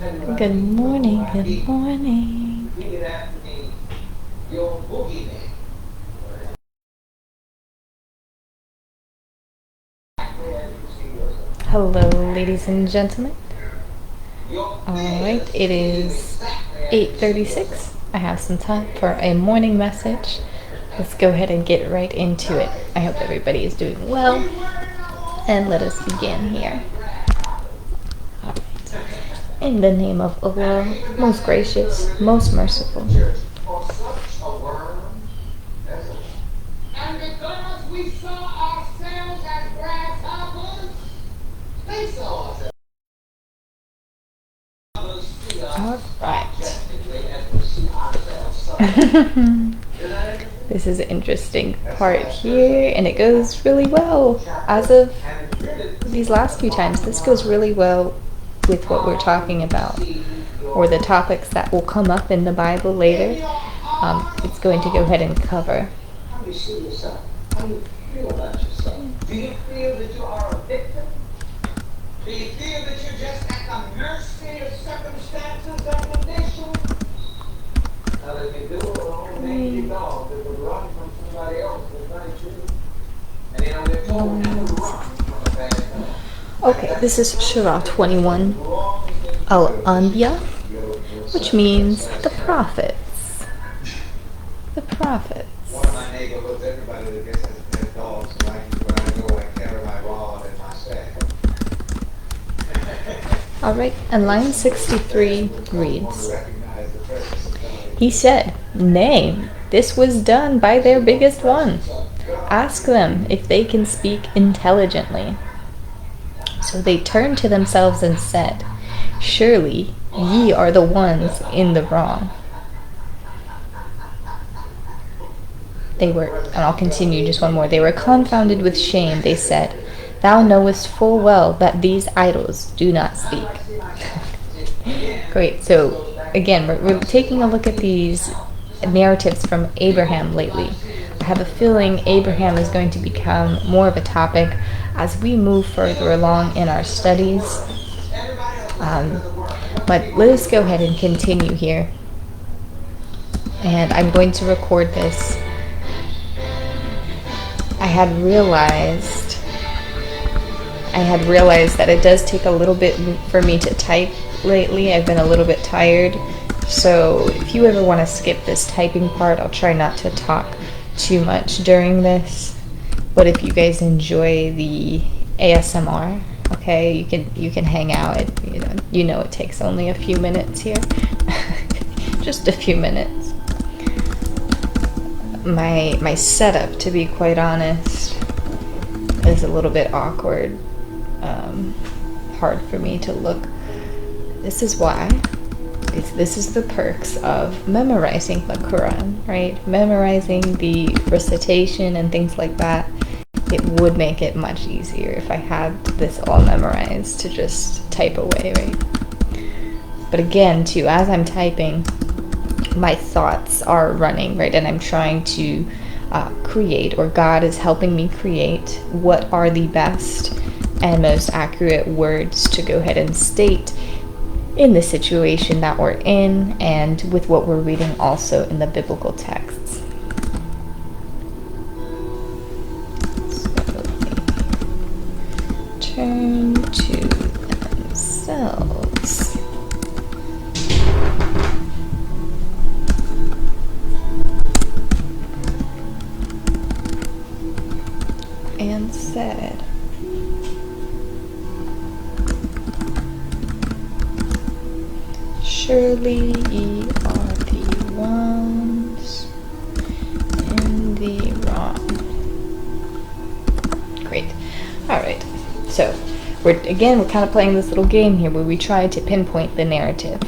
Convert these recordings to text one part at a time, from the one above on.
Good morning, good morning. Hello, ladies and gentlemen. Alright, it is 8:36. I have some time for a morning message. Let's go ahead and get right into it. I hope everybody is doing well. And let us begin here. Alright. In the name of Allah, most gracious, most merciful. And because we saw ourselves as grasshoppers, they saw us All right. This is an interesting part here, and it goes really well. As of these last few times, this goes really well with what we're talking about, or the topics that will come up in the Bible later. It's going to go ahead and cover. How do you see yourself? How do you feel about yourself? Do you feel that you are a victim? Do you feel that you're just at the mercy of circumstances and conditions? Now, if you do it alone, then you know that would run from somebody else is very true. And you know, they're told never run from a bad man. Okay, this is Surah 21, Al-Anbiya, which means the prophets. The prophets. One of my neighborhoods, everybody that gets has dogs, like when I go, I carry my rod and my staff. Alright, and line 63 reads, He said, Nay, this was done by their biggest one. Ask them if they can speak intelligently. So they turned to themselves and said, Surely ye are the ones in the wrong. They were, and I'll continue just one more. They were confounded with shame. They said, Thou knowest full well that these idols do not speak. Great. So again, we're taking a look at these narratives from Abraham lately. I have a feeling Abraham is going to become more of a topic as we move further along in our studies. But let us go ahead and continue here. And I'm going to record this. I had realized that it does take a little bit for me to type lately. I've been a little bit tired. So if you ever want to skip this typing part, I'll try not to talk too much during this. But if you guys enjoy the ASMR, okay, you can hang out. You know it takes only a few minutes here. Just a few minutes. My setup, to be quite honest, is a little bit awkward. Hard for me to look. This is why. This is the perks of memorizing the Quran, right? Memorizing the recitation and things like that. It would make it much easier if I had this all memorized to just type away, right? But again, too, as I'm typing, my thoughts are running, right? And I'm trying to create, or God is helping me create, what are the best and most accurate words to go ahead and state in the situation that we're in, and with what we're reading also in the biblical texts. So they turn to themselves and said, Surely ye are the ones in the wrong. Great. Alright. So, we're kind of playing this little game here where we try to pinpoint the narrative,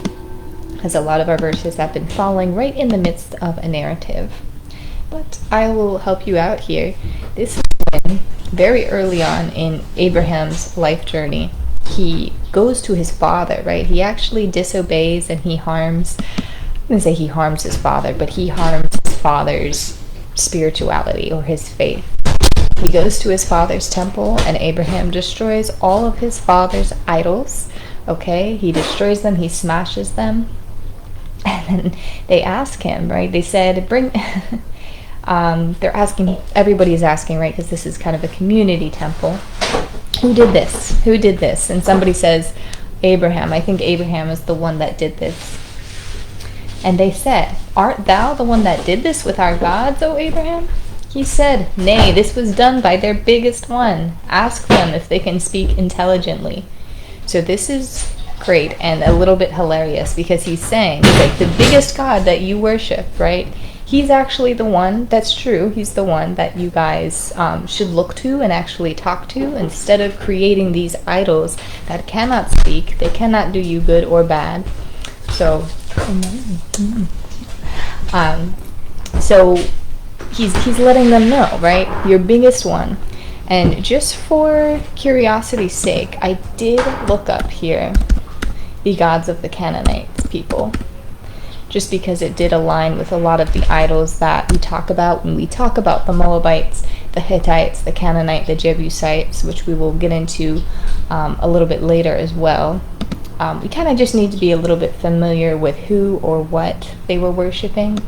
as a lot of our verses have been falling right in the midst of a narrative. But I will help you out here. This is when, very early on in Abraham's life journey, he goes to his father, right? He actually disobeys and he harms, I'm going to say he harms his father, but he harms his father's spirituality or his faith. He goes to his father's temple, and Abraham destroys all of his father's idols, Okay, he destroys them, he smashes them. And then they ask him, right? They said, bring. They're asking, everybody's asking, right? Because this is kind of a community temple. Who did this? Who did this? And somebody says, Abraham. I think Abraham is the one that did this. And they said, art thou the one that did this with our gods, O Abraham? He said, nay, this was done by their biggest one. Ask them if they can speak intelligently. So this is great and a little bit hilarious, because he's saying, like, the biggest God that you worship, right? He's actually the one, that's true, he's the one that you guys should look to and actually talk to, instead of creating these idols that cannot speak, they cannot do you good or bad. So, so he's letting them know, right? Your biggest one. And just for curiosity's sake, I did look up here the gods of the Canaanites people, just because it did align with a lot of the idols that we talk about when we talk about the Moabites, the Hittites, the Canaanite, the Jebusites, which we will get into a little bit later as well. We kind of just need to be a little bit familiar with who or what they were worshiping,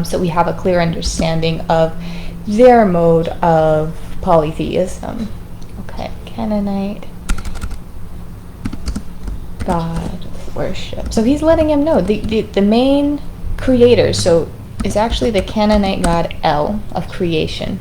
so we have a clear understanding of their mode of polytheism. Okay, Canaanite God worship. So he's letting him know the main creator, so is actually the Canaanite god El of creation.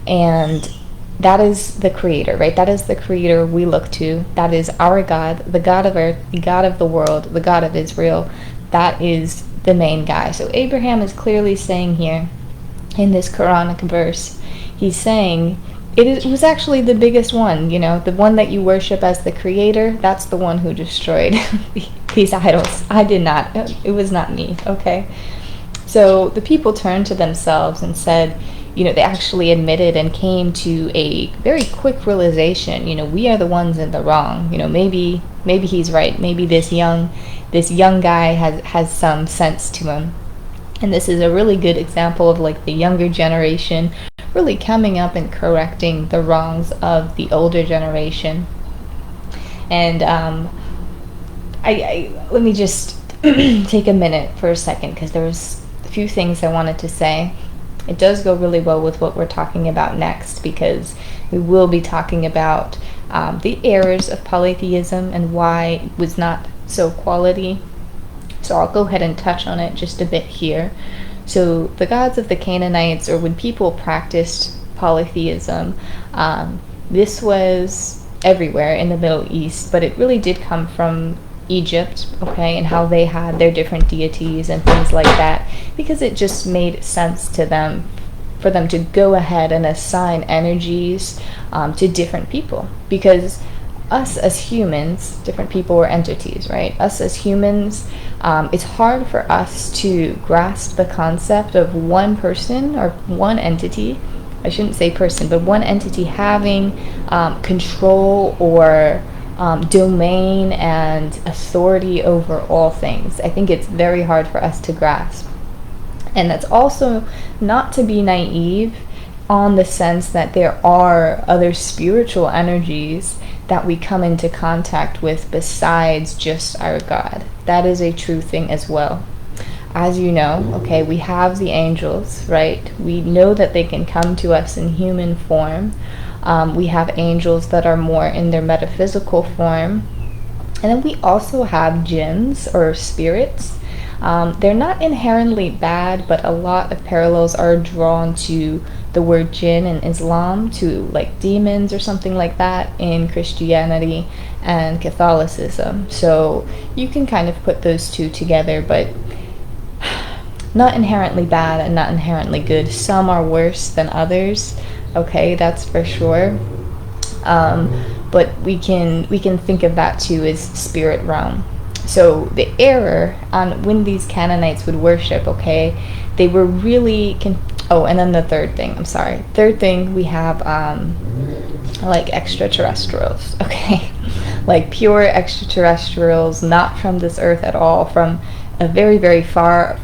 And that is the creator, right? That is the creator we look to. That is our God, the God of earth, the God of the world, the God of Israel. That is the main guy. So Abraham is clearly saying here in this Quranic verse, he's saying it was actually the biggest one, you know, the one that you worship as the creator. That's the one who destroyed these idols. I did not. It was not me, okay? So the people turned to themselves and said, you know, they actually admitted and came to a very quick realization, you know, we are the ones in the wrong. You know, maybe he's right. Maybe this young guy has some sense to him. And this is a really good example of, like, the younger generation really coming up and correcting the wrongs of the older generation. And I let me just take a minute for a second, because there was a few things I wanted to say. It does go really well with what we're talking about next, because we will be talking about the errors of polytheism and why it was not so quality. So I'll go ahead and touch on it just a bit here. So the gods of the Canaanites, or when people practiced polytheism, this was everywhere in the Middle East, but it really did come from Egypt, okay, and how they had their different deities and things like that, because it just made sense to them for them to go ahead and assign energies to different people, because us as humans, different people were entities, right? Us as humans, it's hard for us to grasp the concept of one person or one entity, I shouldn't say person, but one entity having control or domain and authority over all things. I think it's very hard for us to grasp. And that's also not to be naive on the sense that there are other spiritual energies that we come into contact with besides just our God. That is a true thing as well. As you know, okay, we have the angels, right? We know that they can come to us in human form. We have angels that are more in their metaphysical form. And then we also have jinns, or spirits. They're not inherently bad, but a lot of parallels are drawn to the word jinn in Islam, to like demons or something like that in Christianity and Catholicism. So you can kind of put those two together, but not inherently bad and not inherently good. Some are worse than others, okay, that's for sure. But we can think of that too as spirit realm. So the error on when these Canaanites would worship, okay, they were really and then the third thing, we have like extraterrestrials, okay, like pure extraterrestrials, not from this earth at all, from a very, very far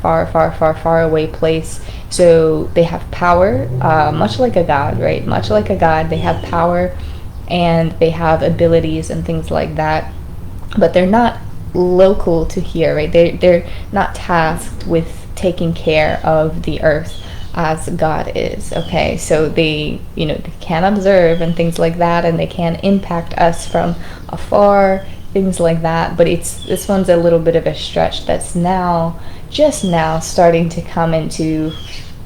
away place. So they have power, much like a god, right? Much like a god, they have power and they have abilities and things like that, but they're not local to here, right? They're not tasked with taking care of the earth as God is, okay? So they, they can observe and things like that, and they can impact us from afar, things like that, but this one's a little bit of a stretch that's just now starting to come into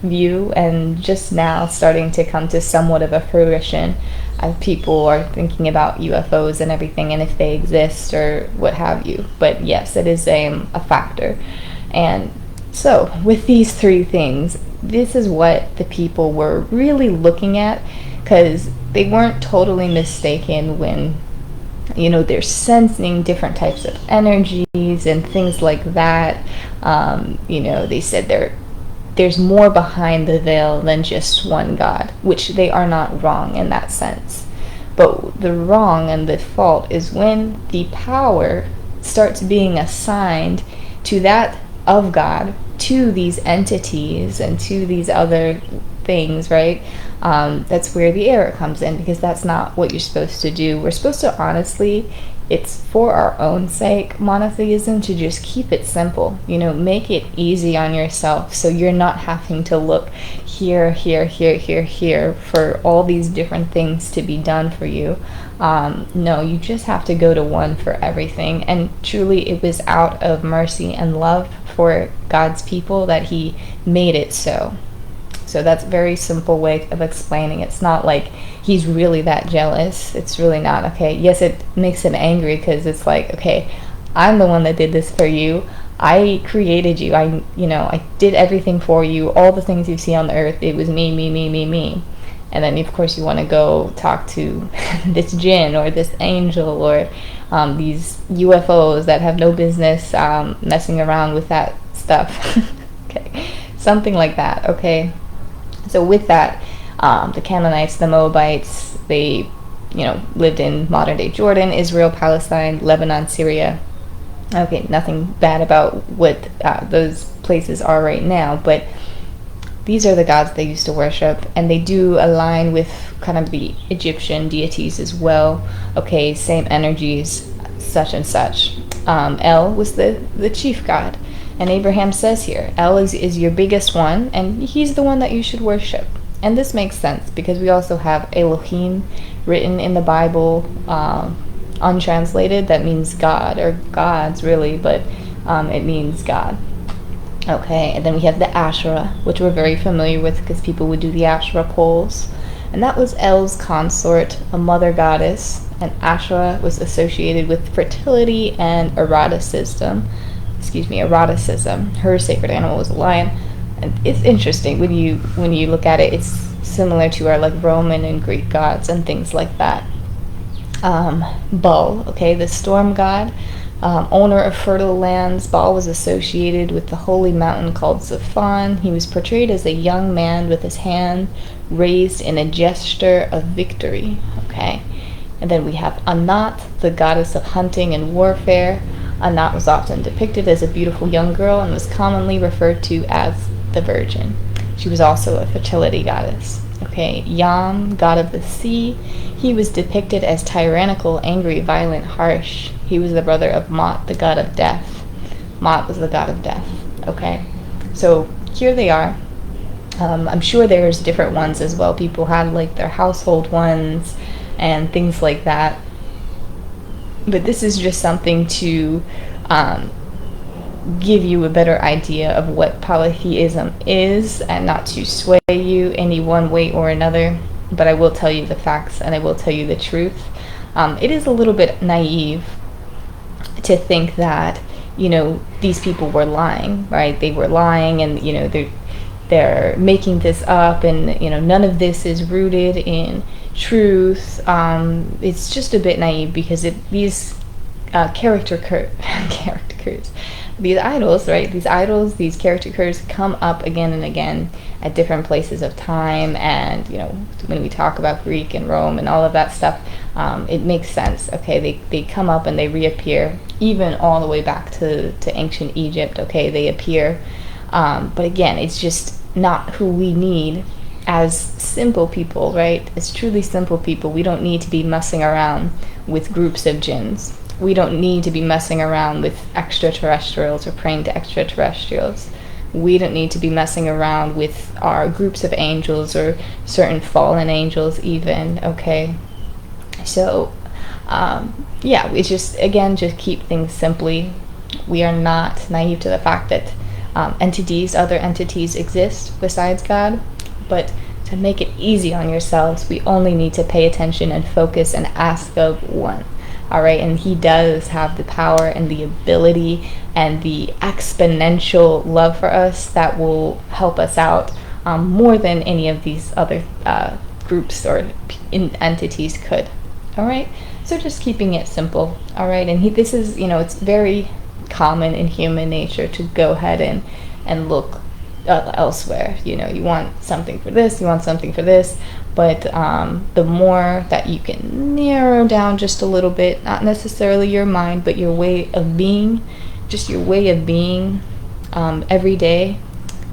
view, and just now starting to come to somewhat of a fruition as people are thinking about UFOs and everything, and if they exist or what have you. But yes, it is a factor. And so with these three things, this is what the people were really looking at, because they weren't totally mistaken when they're sensing different types of energies and things like that. They said there's more behind the veil than just one God, which they are not wrong in that sense. But the wrong and the fault is when the power starts being assigned to that of God, to these entities and to these other things, right? That's where the error comes in, because that's not what you're supposed to do. We're supposed to, honestly, it's for our own sake, monotheism, to just keep it simple, make it easy on yourself, so you're not having to look here for all these different things to be done for you. No, you just have to go to one for everything. And truly, it was out of mercy and love for God's people that he made it so. So that's a very simple way of explaining. It's not like he's really that jealous. It's really not, okay? Yes, it makes him angry, because it's like, okay, I'm the one that did this for you. I created you. I did everything for you. All the things you see on the earth, it was me. And then, of course, you want to go talk to this jinn or this angel or these UFOs that have no business messing around with that stuff. Okay, something like that, okay? So with that, the Canaanites, the Moabites, they, lived in modern-day Jordan, Israel, Palestine, Lebanon, Syria. Okay, nothing bad about what those places are right now, but these are the gods they used to worship, and they do align with kind of the Egyptian deities as well. Okay, same energies, such and such. El was the chief god. And Abraham says here, El is your biggest one, and he's the one that you should worship. And this makes sense, because we also have Elohim written in the Bible, untranslated. That means God, or gods really, but it means God. Okay, and then we have the Asherah, which we're very familiar with, because people would do the Asherah poles. And that was El's consort, a mother goddess, and Asherah was associated with fertility and eroticism. Her sacred animal was a lion. And it's interesting when you look at it. It's similar to our Roman and Greek gods and things like that. Baal, okay, the storm god, owner of fertile lands. Baal was associated with the holy mountain called Zaphon. He was portrayed as a young man with his hand raised in a gesture of victory. Okay, and then we have Anat, the goddess of hunting and warfare. Anat was often depicted as a beautiful young girl and was commonly referred to as the Virgin. She was also a fertility goddess. Okay, Yam, god of the sea. He was depicted as tyrannical, angry, violent, harsh. He was the brother of Mot, the god of death. Mot was the god of death. Okay, so here they are. I'm sure there's different ones as well. People had their household ones and things like that. But this is just something to give you a better idea of what polytheism is, and not to sway you any one way or another. But I will tell you the facts, and I will tell you the truth. It is a little bit naive to think that, these people were lying, right? They were lying, and, they're making this up, and, none of this is rooted in truth. It's just a bit naive, because these caricatures, these idols, right? These caricatures come up again and again at different places of time, and when we talk about Greek and Rome and all of that stuff, it makes sense. Okay, they come up and they reappear, even all the way back to ancient Egypt. Okay, they appear, but again, it's just not who we need as simple people, right, as truly simple people, we don't need to be messing around with groups of jinns. We don't need to be messing around with extraterrestrials or praying to extraterrestrials. We don't need to be messing around with our groups of angels or certain fallen angels even, okay? So, yeah, we just, again, just keep things simply. We are not naive to the fact that other entities exist besides God, but to make it easy on yourselves, we only need to pay attention and focus and ask of one. All right, and he does have the power and the ability and the exponential love for us that will help us out more than any of these other groups or entities could. All right, so just keeping it simple. All right, and this is, it's very common in human nature to go ahead and look elsewhere. You want something for this, you want something for this, but the more that you can narrow down just a little bit, not necessarily your mind, but your way of being, just your way of being every day,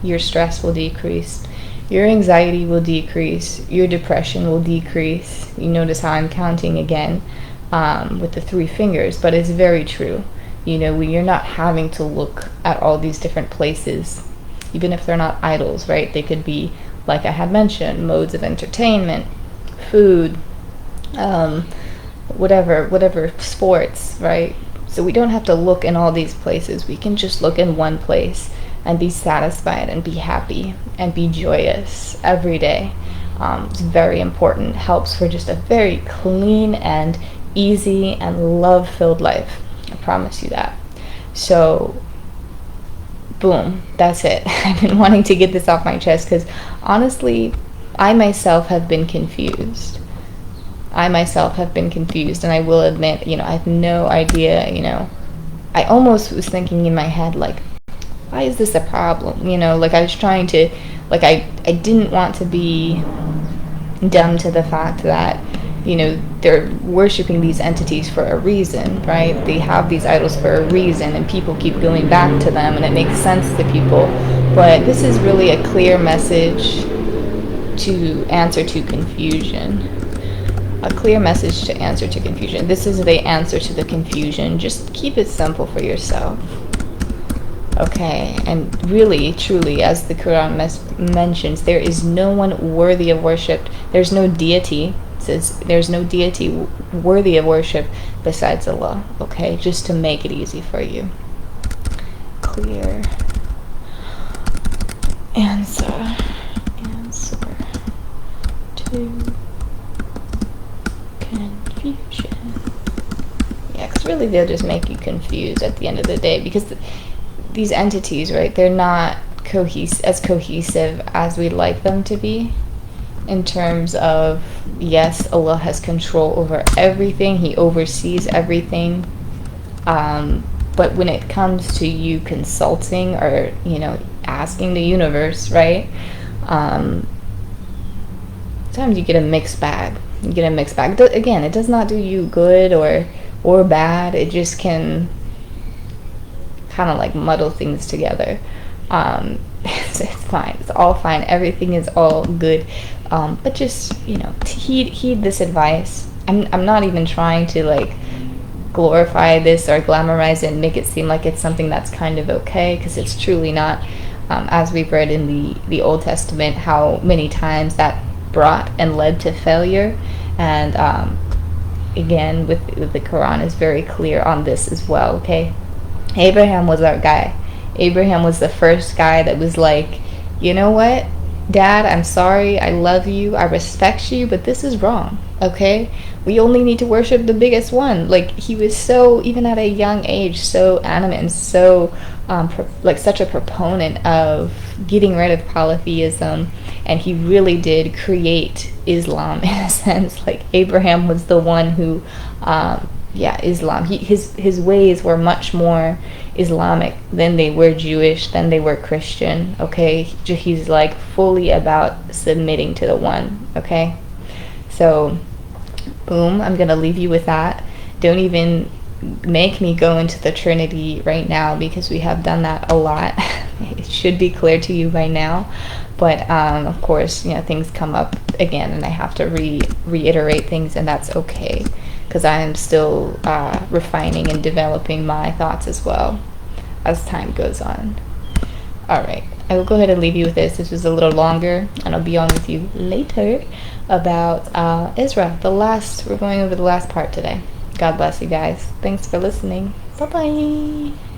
your stress will decrease, your anxiety will decrease, your depression will decrease. You notice how I'm counting again with the 3 fingers, but it's very true. When you're not having to look at all these different places, even if they're not idols, right? They could be, like I had mentioned, modes of entertainment, food, whatever, sports, right? So we don't have to look in all these places. We can just look in one place and be satisfied and be happy and be joyous every day. It's very important. Helps for just a very clean and easy and love-filled life. I promise you that. So, boom, that's it. I've been wanting to get this off my chest because honestly, I myself have been confused. And I will admit, I have no idea, I almost was thinking in my head, like, why is this a problem? Like I was trying to, like I didn't want to be dumb to the fact that, they're worshiping these entities for a reason, right? They have these idols for a reason, and people keep going back to them, and it makes sense to people. But this is really a clear message to answer to confusion. A clear message to answer to confusion. This is the answer to the confusion. Just keep it simple for yourself. Okay, and really, truly, as the Quran mentions, there is no one worthy of worship. There's no deity. Says there's no deity worthy of worship besides Allah. Okay, just to make it easy for you. Clear answer to confusion. Yeah, because really they'll just make you confused at the end of the day, because these entities, right, they're not as cohesive as we'd like them to be. In terms of, yes, Allah has control over everything. He oversees everything. But when it comes to you consulting or, asking the universe, right? Sometimes you get a mixed bag. Again, it does not do you good or bad. It just can kind of like muddle things together. It's fine. It's all fine. Everything is all good. But just, heed this advice. I'm not even trying to like glorify this or glamorize it and make it seem like it's something that's kind of okay, because it's truly not. As we've read in the Old Testament, how many times that brought and led to failure. And again, with the Quran is very clear on this as well, okay? Abraham was our guy. Abraham was the first guy that was like, you know what, Dad, I'm sorry, I love you, I respect you, but this is wrong, okay? We only need to worship the biggest one. Like, he was so, even at a young age, so animate and so, such a proponent of getting rid of polytheism, and he really did create Islam in a sense. Like, Abraham was the one who, Islam. His ways were much more Islamic than they were Jewish, than they were Christian, okay? He's like fully about submitting to the one, okay? So, boom, I'm gonna leave you with that. Don't even make me go into the Trinity right now, because we have done that a lot. It should be clear to you by now, but of course, things come up again, and I have to reiterate things, and that's okay, because I am still refining and developing my thoughts as well as time goes on. All right, I will go ahead and leave you with this. This was a little longer, and I'll be on with you later about Ezra. We're going over the last part today. God bless you guys. Thanks for listening. Bye-bye.